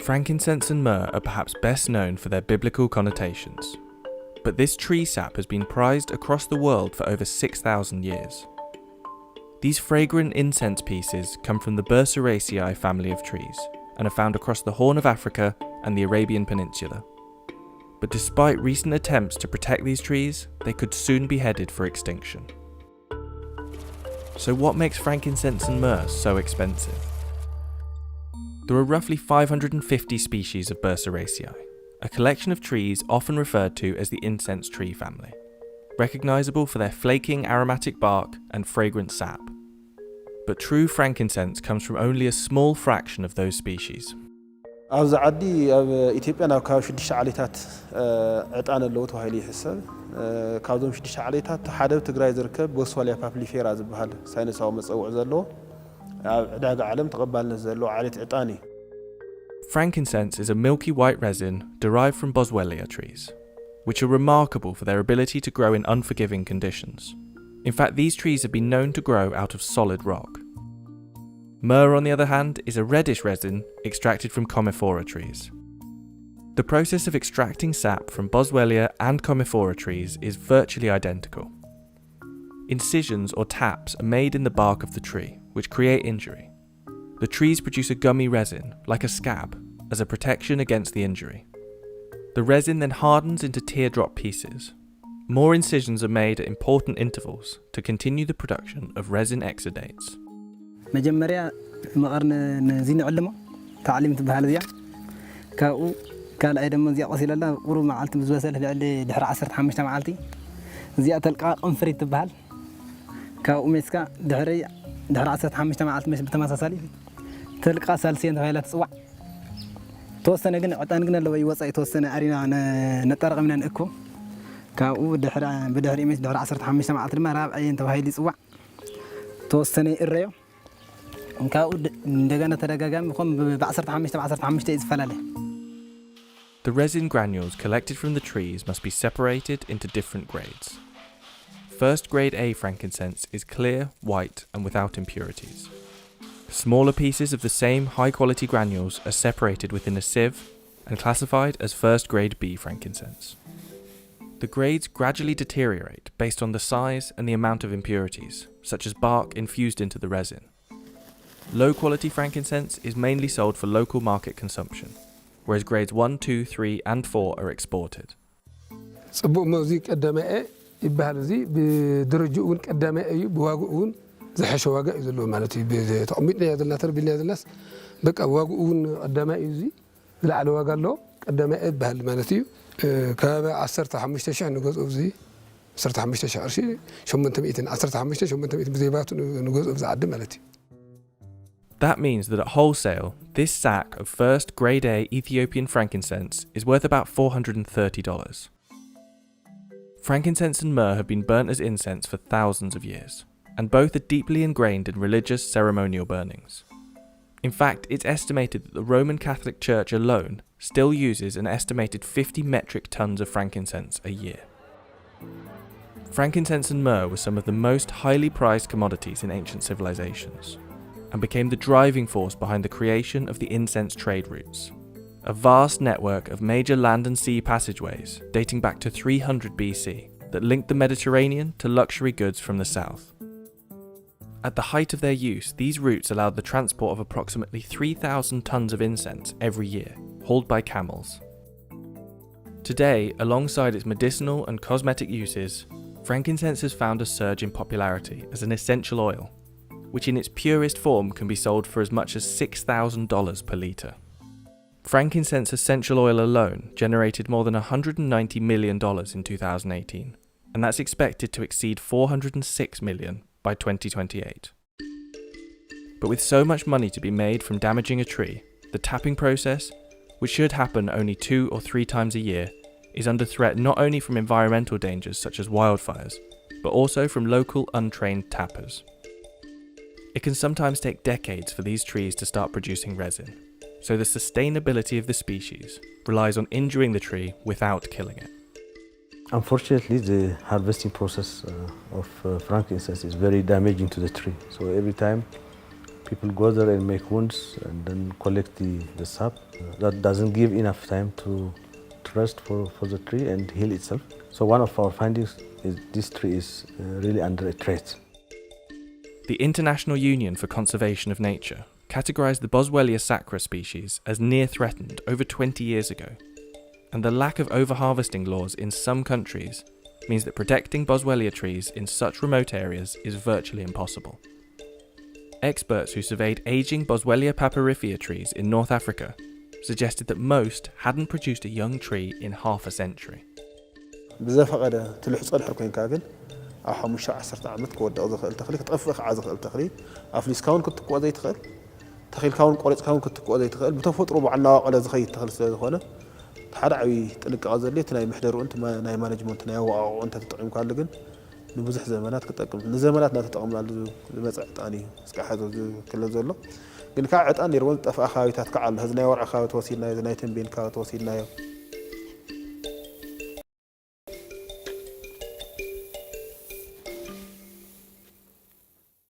Frankincense and myrrh are perhaps best known for their biblical connotations, but this tree sap has been prized across the world for over 6,000 years. These fragrant incense pieces come from the Berceraceae family of trees and are found across the Horn of Africa and the Arabian Peninsula. But despite recent attempts to protect these trees, they could soon be headed for extinction. So what makes frankincense and myrrh so expensive? There are roughly 550 species of Berceraceae, a collection of trees often referred to as the incense tree family, recognisable for their flaking aromatic bark and fragrant sap. But true frankincense comes from only a small fraction of those species. ኣብዚ ዓዲ ኣብ ኢትዮጵያ ናብ ካብ 6 ዓሌታት ዕጣን ኣለዎ ተባሂሉ ይሕሰብ ካብዞም 6 ዓሌታት ሓደ ኣብ ትግራይ ዝርከብ ቦስዋሊያ ፓፕሊፌራ ዝበሃል ሳይንሳዊ መፀውዒ ዘለዎ ኣብ ዕዳጋ ዓለም ተቐባልነት ዘለዎ ዓሌት ዕጣን እዩ። Frankincense is a milky white resin derived from boswellia trees, which are remarkable for their ability to grow in unforgiving conditions. In fact, these trees have been known to grow out of solid rock. Myrrh, on the other hand, is a reddish resin extracted from commiphora trees. The process of extracting sap from boswellia and commiphora trees is virtually identical. Incisions or taps are made in the bark of the tree, which create injury. The trees produce a gummy resin, like a scab, as a protection against the injury. The resin then hardens into teardrop pieces. More incisions are made at important intervals to continue the production of resin exudates. መጀመሪያ መቐርን ነዚን ዕልሞ ታዕሊም ትበሃል እዚኣ ካብኡ ካልኣይ ደሞ እዚኣ ቆሲለላ ቁሩብ መዓልቲ ዝበሰለ ልዕሊ ድሕሪ 15 መዓልቲ እዚኣ ተልቃ ቅንፍሪት ትበሃል ካብኡ ሜስካ ድሕሪ 15 መዓልቲ ሜስ ብተመሳሳሊ ተልቃ ሳልስየን ተባሂላ ትፅዋዕ ተወሰነ ግን ዕጣን ግን ኣለዎ ይወፃ የተወሰነ ኣሪና ነጠረቕምና ንእኮ ካብኡ ብድሕሪ ሜስ ድሕሪ 15 መዓልቲ ድማ ራብዓየን ተባሂሉ ይፅዋዕ ተወሰነ ይእረዮ ካብኡ እንደገና ተደጋጋሚ ከም በ15 ይዝፈላለ The resin granules collected from the trees must be separated into different grades. First grade A frankincense is clear, white and without impurities. Smaller pieces of the same high quality granules are separated within a sieve and classified as first grade B frankincense. The grades gradually deteriorate based on the size and the amount of impurities, such as bark infused into the resin. Low quality frankincense is mainly sold for local market consumption, whereas grades 1, 2, 3 and 4 are exported. ጽቡቕ ሙዚቅ ቀዳማይ ይባሃል እዚ ብድርጅኡ እውን ቀዳማይ እዩ ብዋግኡ እውን ዝሐሸ ዋጋ እዩ ዘለዎ ማለት እዩ ብተቐሚጥና ዘለና ተርቢልና ዘለናስ በቃ ዋግኡ እውን ቀዳማይ እዩ እዚ ዝለዓለ ዋጋ ኣለዎ ቀዳማይ ይባሃል ማለት እዩ ካብ 15000 ንገዝኦ እዚ 15000 ቅርሺ 800 ብዘይባቱ ንገዝኦ ዝዓዲ ማለት እዩ That means that at wholesale, this sack of first grade A Ethiopian frankincense is worth about $430. Frankincense and myrrh have been burnt as incense for thousands of years, and both are deeply ingrained in religious ceremonial burnings. In fact, it's estimated that the Roman Catholic Church alone still uses an estimated 50 metric tons of frankincense a year. Frankincense and myrrh were some of the most highly prized commodities in ancient civilizations, and became the driving force behind the creation of the incense trade routes, a vast network of major land and sea passageways dating back to 300 BC that linked the Mediterranean to luxury goods from the south. At the height of their use, these routes allowed the transport of approximately 3,000 tons of incense every year, hauled by camels. Today, alongside its medicinal and cosmetic uses, frankincense has found a surge in popularity as an essential oil, which in its purest form can be sold for as much as $6,000 per litre. Frankincense essential oil alone generated more than $190 million in 2018, and that's expected to exceed $406 million by 2028. But with so much money to be made from damaging a tree, the tapping process, which should happen only 2 or 3 times a year, is under threat not only from environmental dangers such as wildfires, but also from local untrained tappers. It can sometimes take decades for these trees to start producing resin, so the sustainability of the species relies on injuring the tree without killing it. Unfortunately, the harvesting process of frankincense is very damaging to the tree. So every time People go there and make wounds and then collect the sap. That doesn't give enough time to rest for the tree and heal itself. So one of our findings is this tree is really under a threat. The International Union for Conservation of Nature categorised the Boswellia sacra species as near threatened over 20 years ago, and the lack of overharvesting laws in some countries means that protecting Boswellia trees in such remote areas is virtually impossible. Experts who surveyed aging Boswellia papyrifera trees in North Africa suggested that most hadn't produced a young tree in half a century. بزفقد تلح صلح كوين كاغن أو حمشة 10 عامات كود أو ذخل تخلي تطفخ عازخ التخلي أفليس كون كنت قوة زي تخل تخيل كون قريت كون كنت قوة زي تخل بتفوت ربع عنا على زخي تخل سلخونه حدا عوي تلك غزلي تناي محضر وانت ما ناي مانجمنت ناي وانت تطعم كالغن نبزح زمانات كتقم الزمانات نا تطعم على المصعط اني اسكا حدا كله زلو ግን ካብ ዕጣን ነይሩ ጠፋ ኣኻዊታት ከዓ ኣሎ ህዝናይ ወርዓ ካብ ተወሲድናዮ ዝናይ ተንቤን ካብ ተወሲድናዮ